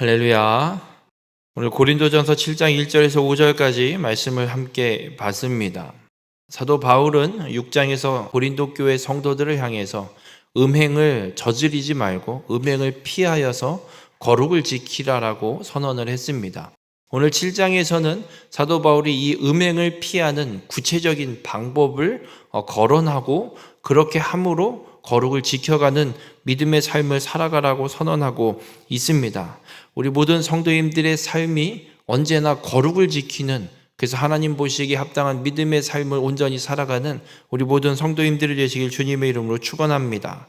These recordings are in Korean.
할렐루야. 오늘 고린도전서 7장 1절에서 5절까지 말씀을 함께 봤습니다. 사도 바울은 6장에서 고린도 교회 성도들을 향해서 음행을 저지르지 말고 음행을 피하여서 거룩을 지키라라고 선언을 했습니다. 오늘 7장에서는 사도 바울이 이 음행을 피하는 구체적인 방법을 거론하고 그렇게 함으로 거룩을 지켜가는 믿음의 삶을 살아가라고 선언하고 있습니다. 우리 모든 성도님들의 삶이 언제나 거룩을 지키는, 그래서 하나님 보시기에 합당한 믿음의 삶을 온전히 살아가는 우리 모든 성도님들이 되시길 주님의 이름으로 축원합니다.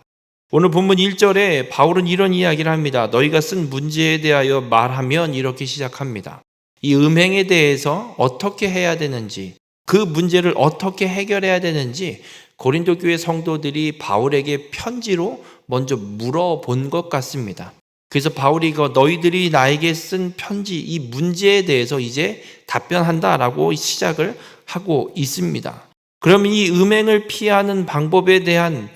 오늘 본문 1절에 바울은 이런 이야기를 합니다. 너희가 쓴 문제에 대하여 말하면, 이렇게 시작합니다. 이 음행에 대해서 어떻게 해야 되는지, 그 문제를 어떻게 해결해야 되는지 고린도 교회 성도들이 바울에게 편지로 먼저 물어본 것 같습니다. 그래서 바울이 너희들이 나에게 쓴 편지, 이 문제에 대해서 이제 답변한다라고 시작을 하고 있습니다. 그러면 이 음행을 피하는 방법에 대한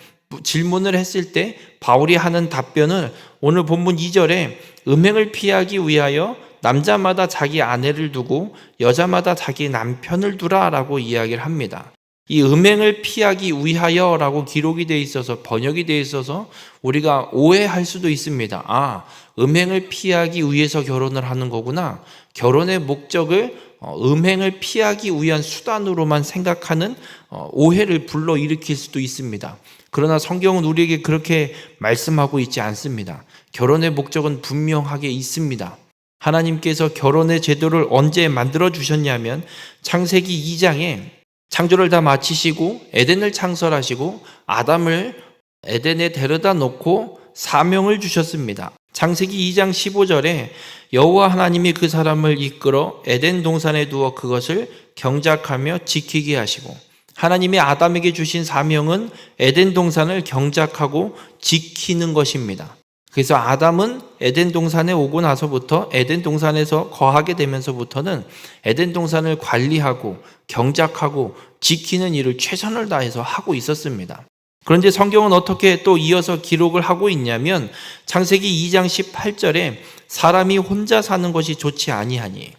질문을 했을 때 바울이 하는 답변을 오늘 본문 2절에 음행을 피하기 위하여 남자마다 자기 아내를 두고 여자마다 자기 남편을 두라라고 이야기를 합니다. 이 음행을 피하기 위하여라고 기록이 되어 있어서, 번역이 되어 있어서 우리가 오해할 수도 있습니다. 음행을 피하기 위해서 결혼을 하는 거구나. 결혼의 목적을 음행을 피하기 위한 수단으로만 생각하는 오해를 불러일으킬 수도 있습니다. 그러나 성경은 우리에게 그렇게 말씀하고 있지 않습니다. 결혼의 목적은 분명하게 있습니다. 하나님께서 결혼의 제도를 언제 만들어 주셨냐면 창세기 2장에 창조를 다 마치시고 에덴을 창설하시고 아담을 에덴에 데려다 놓고 사명을 주셨습니다. 창세기 2장 15절에 여호와 하나님이 그 사람을 이끌어 에덴 동산에 두어 그것을 경작하며 지키게 하시고, 하나님이 아담에게 주신 사명은 에덴 동산을 경작하고 지키는 것입니다. 그래서 아담은 에덴 동산에 오고 나서부터, 에덴 동산에서 거하게 되면서부터는 에덴 동산을 관리하고 경작하고 지키는 일을 최선을 다해서 하고 있었습니다. 그런데 성경은 어떻게 또 이어서 기록을 하고 있냐면 창세기 2장 18절에 사람이 혼자 사는 것이 좋지 아니하니,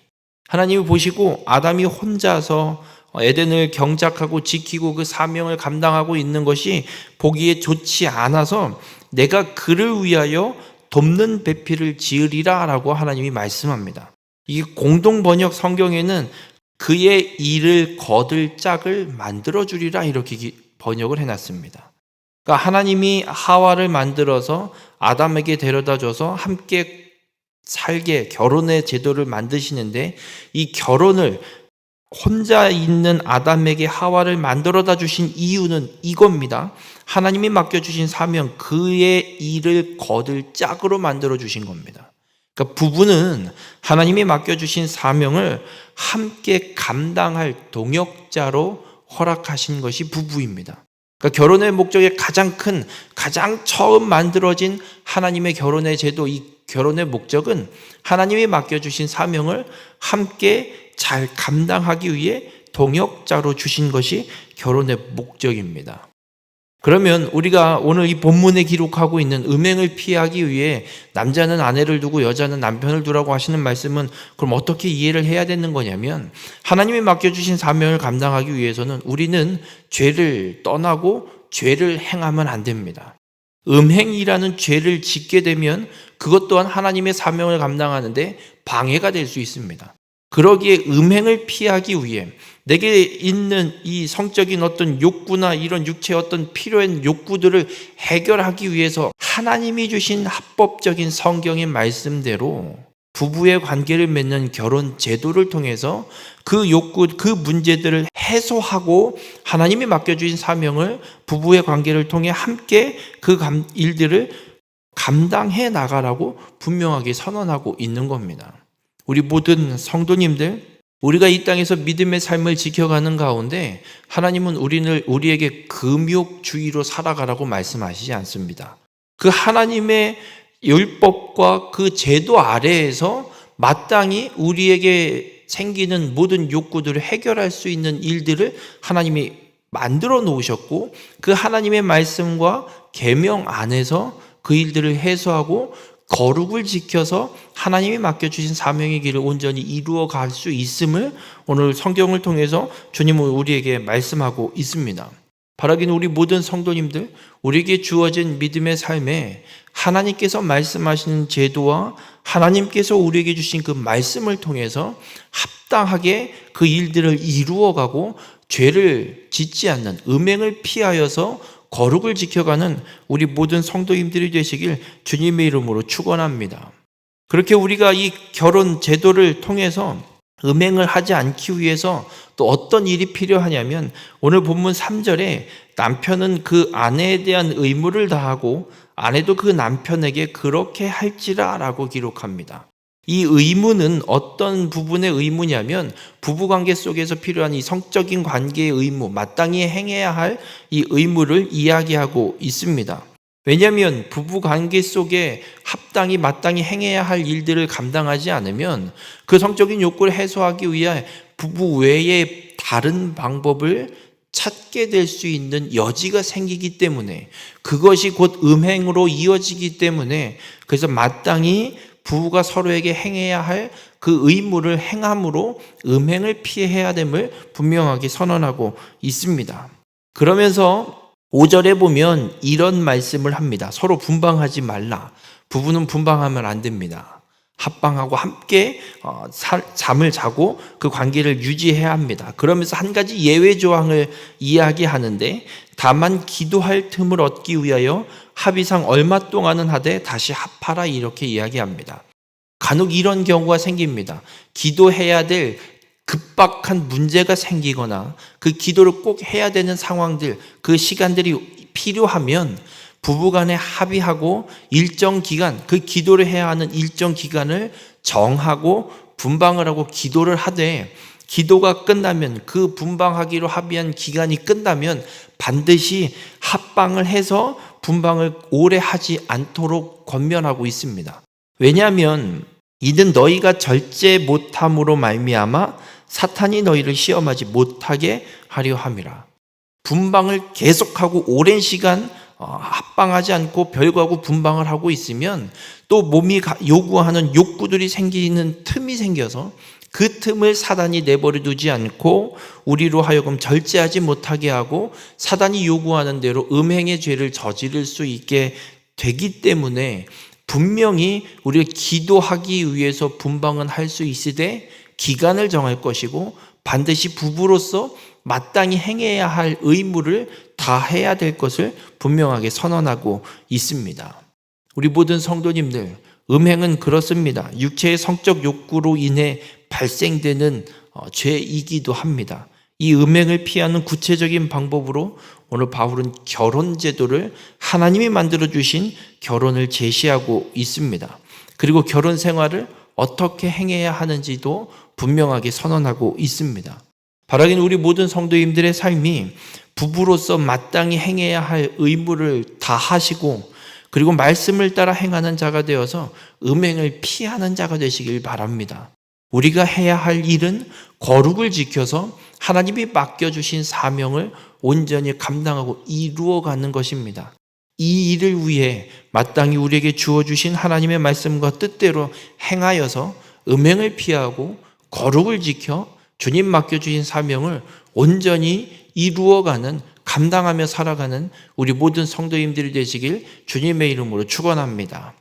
하나님이 보시고 아담이 혼자서 에덴을 경작하고 지키고 그 사명을 감당하고 있는 것이 보기에 좋지 않아서 내가 그를 위하여 돕는 배필을 지으리라 라고 하나님이 말씀합니다. 이 공동 번역 성경에는 그의 일을 거둘 짝을 만들어주리라 이렇게 번역을 해놨습니다. 그러니까 하나님이 하와를 만들어서 아담에게 데려다줘서 함께 살게 결혼의 제도를 만드시는데, 이 결혼을 혼자 있는 아담에게 하와를 만들어다 주신 이유는 이겁니다. 하나님이 맡겨주신 사명, 그의 일을 거둘 짝으로 만들어 주신 겁니다. 그러니까 부부는 하나님이 맡겨주신 사명을 함께 감당할 동역자로 허락하신 것이 부부입니다. 그러니까 결혼의 목적의 가장 처음 만들어진 하나님의 결혼의 제도, 이 결혼의 목적은 하나님이 맡겨주신 사명을 함께 잘 감당하기 위해 동역자로 주신 것이 결혼의 목적입니다. 그러면 우리가 오늘 이 본문에 기록하고 있는 음행을 피하기 위해 남자는 아내를 두고 여자는 남편을 두라고 하시는 말씀은 그럼 어떻게 이해를 해야 되는 거냐면, 하나님이 맡겨주신 사명을 감당하기 위해서는 우리는 죄를 떠나고 죄를 행하면 안 됩니다. 음행이라는 죄를 짓게 되면 그것 또한 하나님의 사명을 감당하는데 방해가 될 수 있습니다. 그러기에 음행을 피하기 위해 내게 있는 이 성적인 어떤 욕구나 이런 육체의 어떤 필요한 욕구들을 해결하기 위해서 하나님이 주신 합법적인 성경의 말씀대로 부부의 관계를 맺는 결혼 제도를 통해서 그 욕구, 그 문제들을 해소하고 하나님이 맡겨주신 사명을 부부의 관계를 통해 함께 그 일들을 감당해 나가라고 분명하게 선언하고 있는 겁니다. 우리 모든 성도님들, 우리가 이 땅에서 믿음의 삶을 지켜가는 가운데 하나님은 우리에게 금욕주의로 살아가라고 말씀하시지 않습니다. 그 하나님의 율법과 그 제도 아래에서 마땅히 우리에게 생기는 모든 욕구들을 해결할 수 있는 일들을 하나님이 만들어 놓으셨고, 그 하나님의 말씀과 계명 안에서 그 일들을 해소하고 거룩을 지켜서 하나님이 맡겨주신 사명의 길을 온전히 이루어 갈 수 있음을 오늘 성경을 통해서 주님은 우리에게 말씀하고 있습니다. 바라기는 우리 모든 성도님들, 우리에게 주어진 믿음의 삶에 하나님께서 말씀하시는 제도와 하나님께서 우리에게 주신 그 말씀을 통해서 합당하게 그 일들을 이루어가고 죄를 짓지 않는, 음행을 피하여서 거룩을 지켜가는 우리 모든 성도님들이 되시길 주님의 이름으로 축원합니다. 그렇게 우리가 이 결혼 제도를 통해서 음행을 하지 않기 위해서 또 어떤 일이 필요하냐면, 오늘 본문 3절에 남편은 그 아내에 대한 의무를 다하고 아내도 그 남편에게 그렇게 할지라 라고 기록합니다. 이 의무는 어떤 부분의 의무냐면, 부부관계 속에서 필요한 이 성적인 관계의 의무, 마땅히 행해야 할 이 의무를 이야기하고 있습니다. 왜냐하면 부부관계 속에 합당히 마땅히 행해야 할 일들을 감당하지 않으면 그 성적인 욕구를 해소하기 위해 부부 외에 다른 방법을 찾게 될 수 있는 여지가 생기기 때문에, 그것이 곧 음행으로 이어지기 때문에, 그래서 마땅히 부부가 서로에게 행해야 할 그 의무를 행함으로 음행을 피해야 됨을 분명하게 선언하고 있습니다. 그러면서 5절에 보면 이런 말씀을 합니다. 서로 분방하지 말라. 부부는 분방하면 안 됩니다. 합방하고 함께 잠을 자고 그 관계를 유지해야 합니다. 그러면서 한 가지 예외 조항을 이야기하는데, 다만 기도할 틈을 얻기 위하여 합의상 얼마 동안은 하되 다시 합하라, 이렇게 이야기합니다. 간혹 이런 경우가 생깁니다. 기도해야 될 급박한 문제가 생기거나 그 기도를 꼭 해야 되는 상황들, 그 시간들이 필요하면 부부간에 합의하고 일정 기간, 그 기도를 해야 하는 일정 기간을 정하고 분방을 하고 기도를 하되, 기도가 끝나면, 그 분방하기로 합의한 기간이 끝나면 반드시 합방을 해서 분방을 오래 하지 않도록 권면하고 있습니다. 왜냐하면 이는 너희가 절제 못함으로 말미암아 사탄이 너희를 시험하지 못하게 하려 함이라. 분방을 계속하고 오랜 시간 합방하지 않고 별거하고 분방을 하고 있으면 또 몸이 요구하는 욕구들이 생기는 틈이 생겨서 그 틈을 사단이 내버려 두지 않고 우리로 하여금 절제하지 못하게 하고 사단이 요구하는 대로 음행의 죄를 저지를 수 있게 되기 때문에, 분명히 우리가 기도하기 위해서 분방은 할 수 있으되 기간을 정할 것이고 반드시 부부로서 마땅히 행해야 할 의무를 다 해야 될 것을 분명하게 선언하고 있습니다. 우리 모든 성도님들, 음행은 그렇습니다. 육체의 성적 욕구로 인해 발생되는 죄이기도 합니다. 이 음행을 피하는 구체적인 방법으로 오늘 바울은 결혼 제도를, 하나님이 만들어주신 결혼을 제시하고 있습니다. 그리고 결혼 생활을 어떻게 행해야 하는지도 분명하게 선언하고 있습니다. 바라기는 우리 모든 성도님들의 삶이 부부로서 마땅히 행해야 할 의무를 다 하시고, 그리고 말씀을 따라 행하는 자가 되어서 음행을 피하는 자가 되시길 바랍니다. 우리가 해야 할 일은 거룩을 지켜서 하나님이 맡겨주신 사명을 온전히 감당하고 이루어가는 것입니다. 이 일을 위해 마땅히 우리에게 주어주신 하나님의 말씀과 뜻대로 행하여서 음행을 피하고 거룩을 지켜 주님 맡겨주신 사명을 온전히 이루어가는, 감당하며 살아가는 우리 모든 성도님들이 되시길 주님의 이름으로 축원합니다.